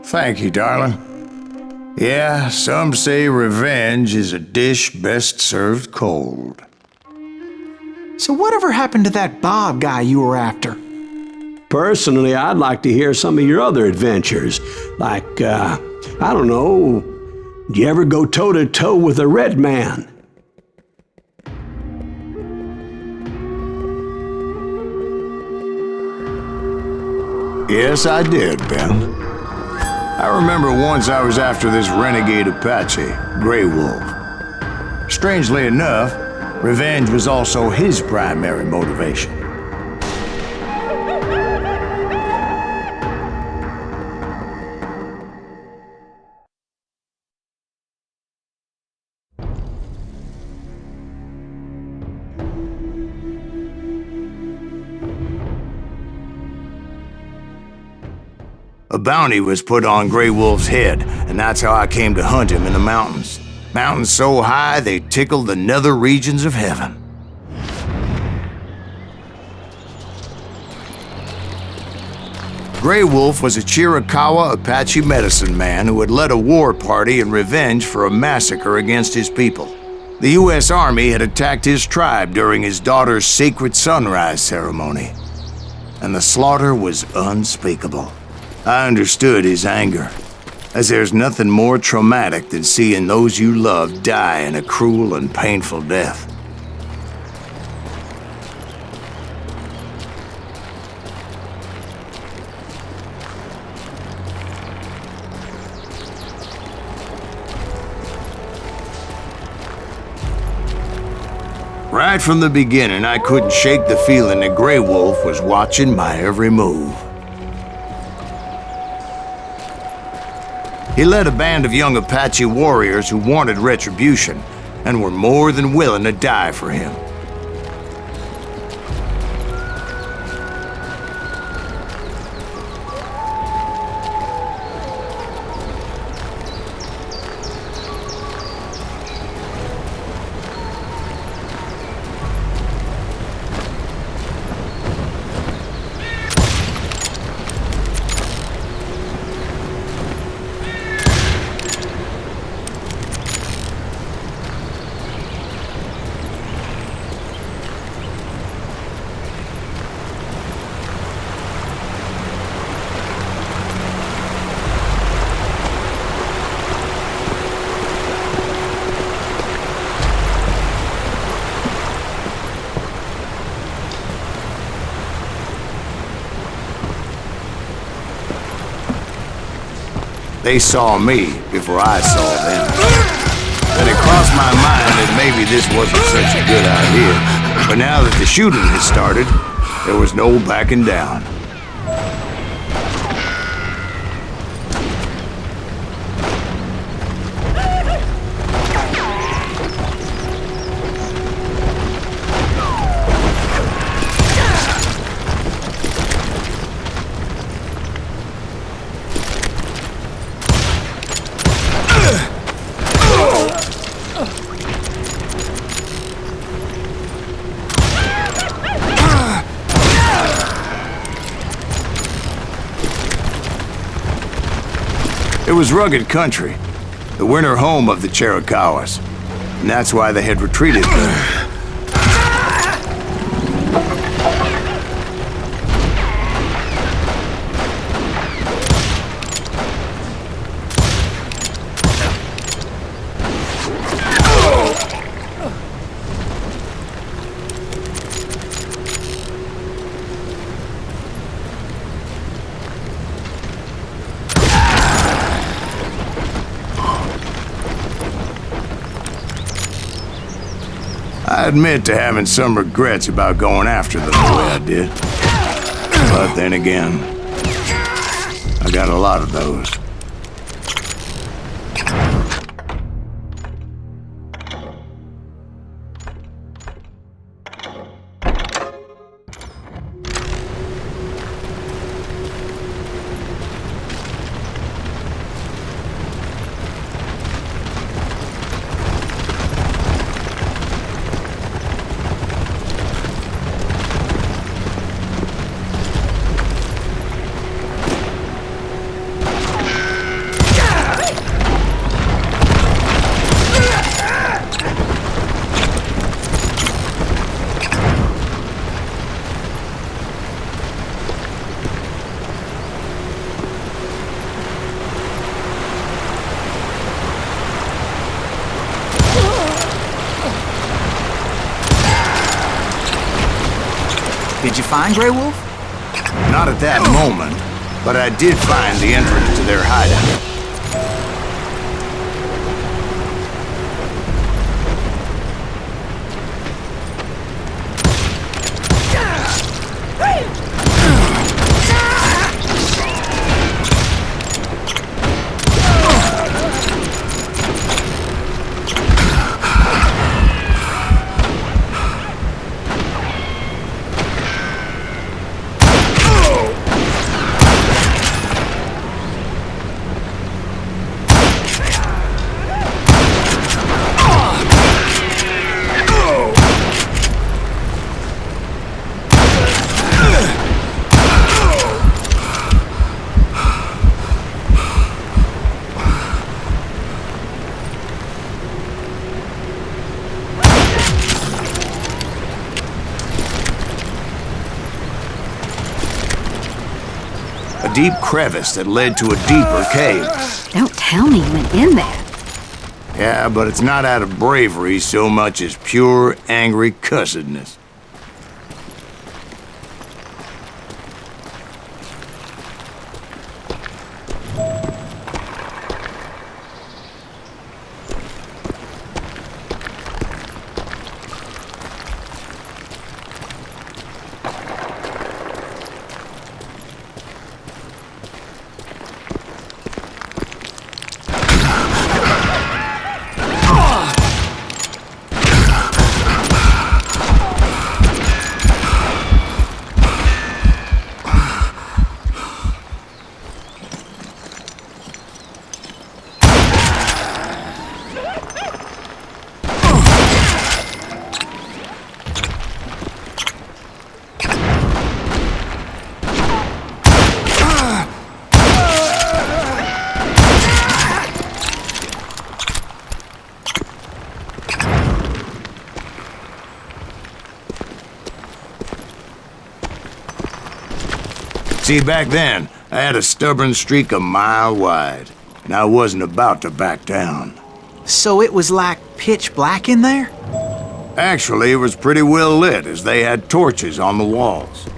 Thank you, darling. Yeah, some say revenge is a dish best served cold. So whatever happened to that Bob guy you were after? Personally, I'd like to hear some of your other adventures. Like, I don't know, do you ever go toe-to-toe with a red man? Yes, I did, Ben. I remember once I was after this renegade Apache, Grey Wolf. Strangely enough, revenge was also his primary motivation. A bounty was put on Grey Wolf's head, and that's how I came to hunt him in the mountains. Mountains so high they tickled the nether regions of heaven. Grey Wolf was a Chiricahua Apache medicine man who had led a war party in revenge for a massacre against his people. The U.S. Army had attacked his tribe during his daughter's sacred sunrise ceremony, and the slaughter was unspeakable. I understood his anger, as there's nothing more traumatic than seeing those you love die in a cruel and painful death. Right from the beginning, I couldn't shake the feeling that Grey Wolf was watching my every move. He led a band of young Apache warriors who wanted retribution and were more than willing to die for him. They saw me before I saw them. And it crossed my mind that maybe this wasn't such a good idea. But now that the shooting had started, there was no backing down. It was rugged country, the winter home of the Chiricahuas, and that's why they had retreated there. I admit to having some regrets about going after them the way I did. But then again, I got a lot of those. Did you find Grey Wolf? Not at that moment, but I did find the entrance to their hideout. A deep crevice that led to a deeper cave. Don't tell me you went in there. Yeah, but it's not out of bravery so much as pure, angry cussedness. See, back then, I had a stubborn streak a mile wide, and I wasn't about to back down. So it was like pitch black in there? Actually, it was pretty well lit, as they had torches on the walls.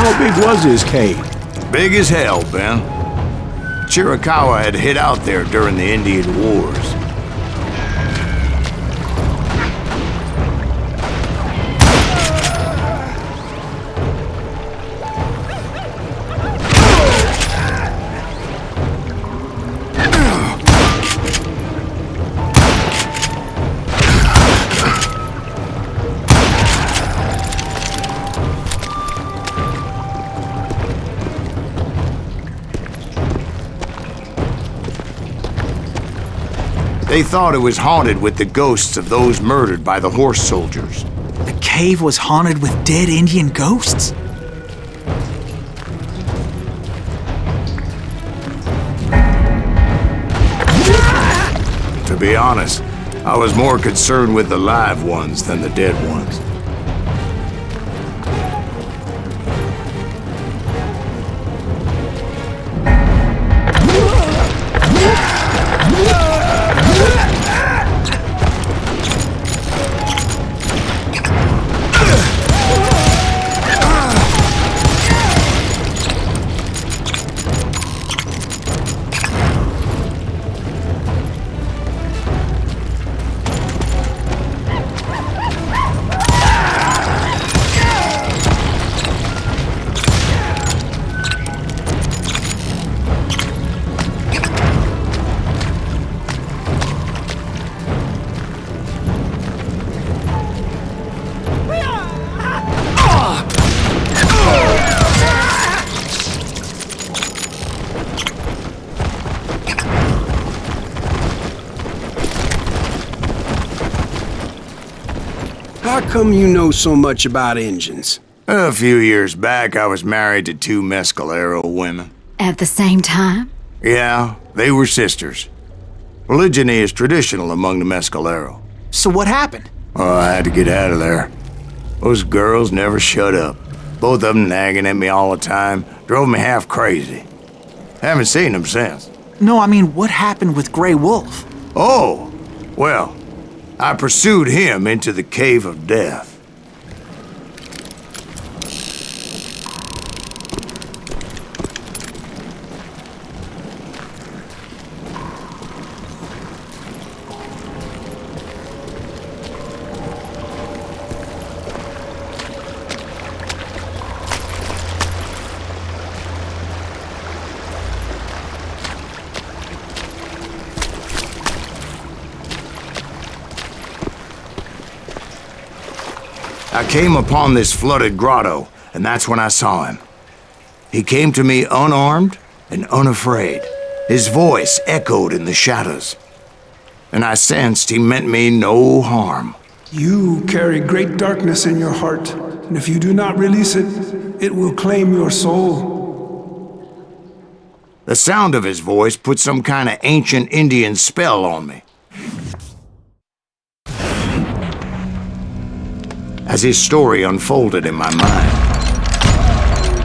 How big was his cave? Big as hell, Ben. Chiricahua had hid out there during the Indian Wars. They thought it was haunted with the ghosts of those murdered by the horse soldiers. The cave was haunted with dead Indian ghosts? To be honest, I was more concerned with the live ones than the dead ones. How come you know so much about engines? A few years back, I was married to two Mescalero women. At the same time? Yeah, they were sisters. Polygyny is traditional among the Mescalero. So what happened? Oh, I had to get out of there. Those girls never shut up. Both of them nagging at me all the time. Drove me half crazy. Haven't seen them since. No, I mean, what happened with Grey Wolf? Oh, well, I pursued him into the Cave of Death. I came upon this flooded grotto, and that's when I saw him. He came to me unarmed and unafraid. His voice echoed in the shadows, and I sensed he meant me no harm. You carry great darkness in your heart, and if you do not release it, it will claim your soul. The sound of his voice put some kind of ancient Indian spell on me. As his story unfolded in my mind,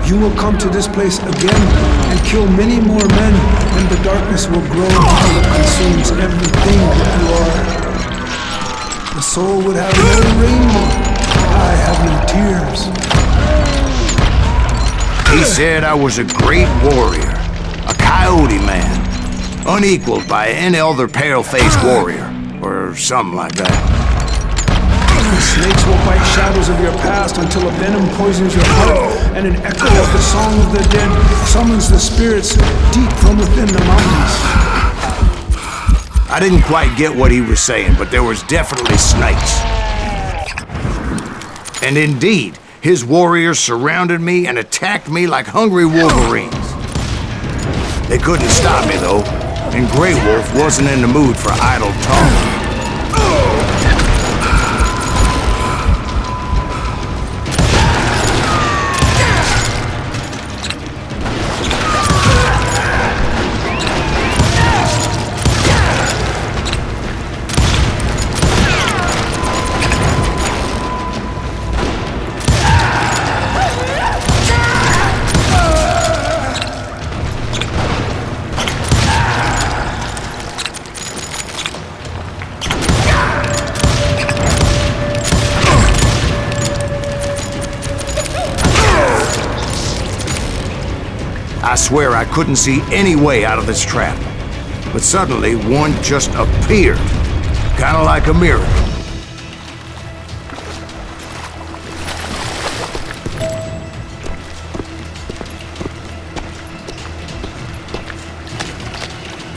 You will come to this place again and kill many more men, and the darkness will grow until it consumes everything that you are. The soul would have no rainbow, I have no tears. he said I was a great warrior, a coyote man, unequaled by any other pale-faced warrior, or something like that. The snakes will bite shadows of your past until a venom poisons your heart, and an echo of the song of the dead summons the spirits deep from within the mountains. I didn't quite get what he was saying, but there was definitely snakes. And indeed, his warriors surrounded me and attacked me like hungry wolverines. They couldn't stop me, though, and Grey Wolf wasn't in the mood for idle talk. I swear I couldn't see any way out of this trap. But suddenly, one just appeared. Kinda like a miracle.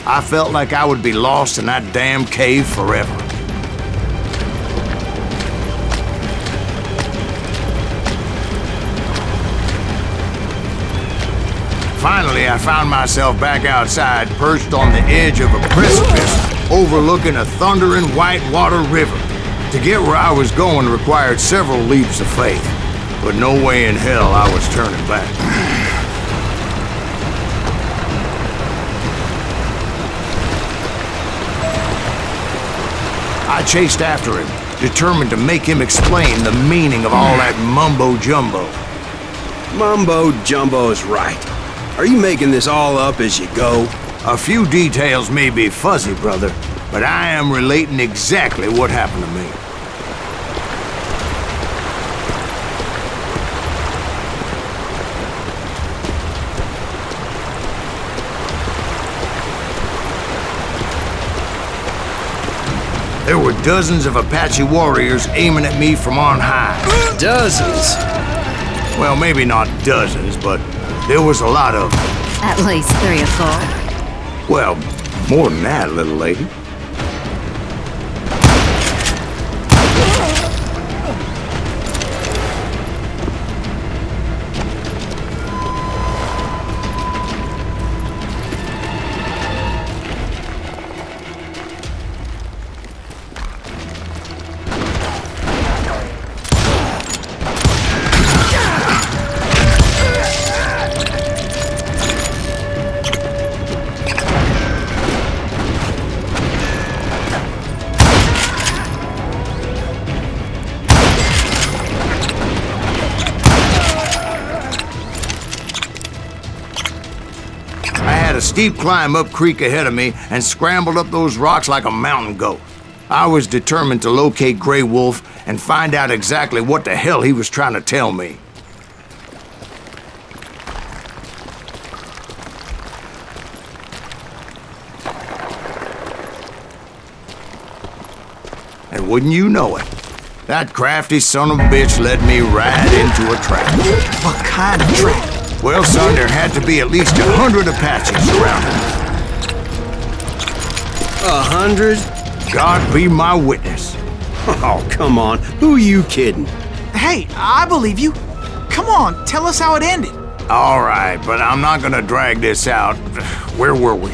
I felt like I would be lost in that damn cave forever. Finally, I found myself back outside, perched on the edge of a precipice, overlooking a thundering whitewater river. To get where I was going required several leaps of faith, but no way in hell I was turning back. I chased after him, determined to make him explain the meaning of all that mumbo-jumbo. Mumbo-jumbo's right. Are you making this all up as you go? A few details may be fuzzy, brother, but I am relating exactly what happened to me. There were dozens of Apache warriors aiming at me from on high. Dozens? Well, maybe not dozens, but there was a lot of them. At least 3 or 4. Well, more than that, little lady. steep climb up creek ahead of me and scrambled up those rocks like a mountain goat. I was determined to locate Grey Wolf and find out exactly what the hell he was trying to tell me. And wouldn't you know it, that crafty son of a bitch led me right into a trap. What kind of trap? Well, son, there had to be at least 100 Apaches around me. 100? God be my witness. Oh, come on. Who are you kidding? Hey, I believe you. Come on, tell us how it ended. All right, but I'm not gonna drag this out. Where were we?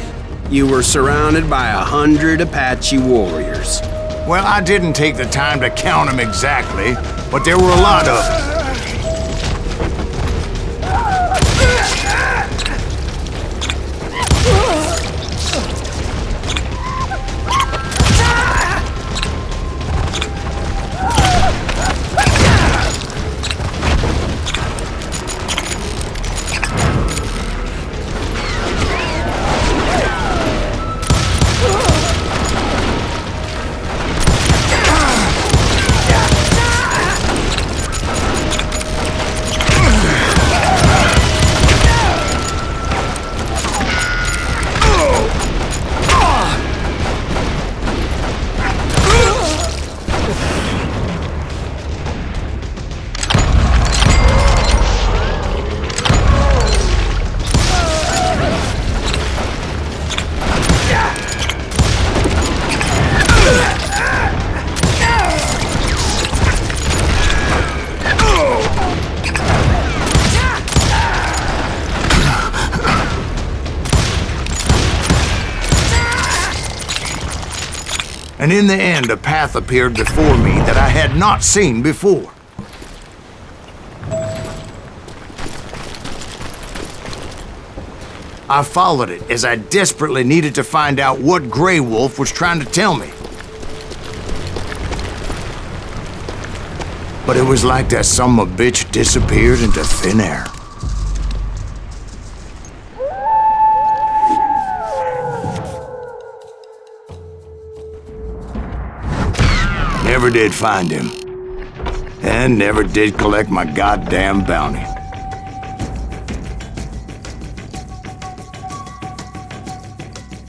You were surrounded by 100 Apache warriors. Well, I didn't take the time to count them exactly, but there were a lot of them. And in the end, a path appeared before me that I had not seen before. I followed it as I desperately needed to find out what Grey Wolf was trying to tell me. But it was like that son of a bitch disappeared into thin air. Never did find him. And never did collect my goddamn bounty.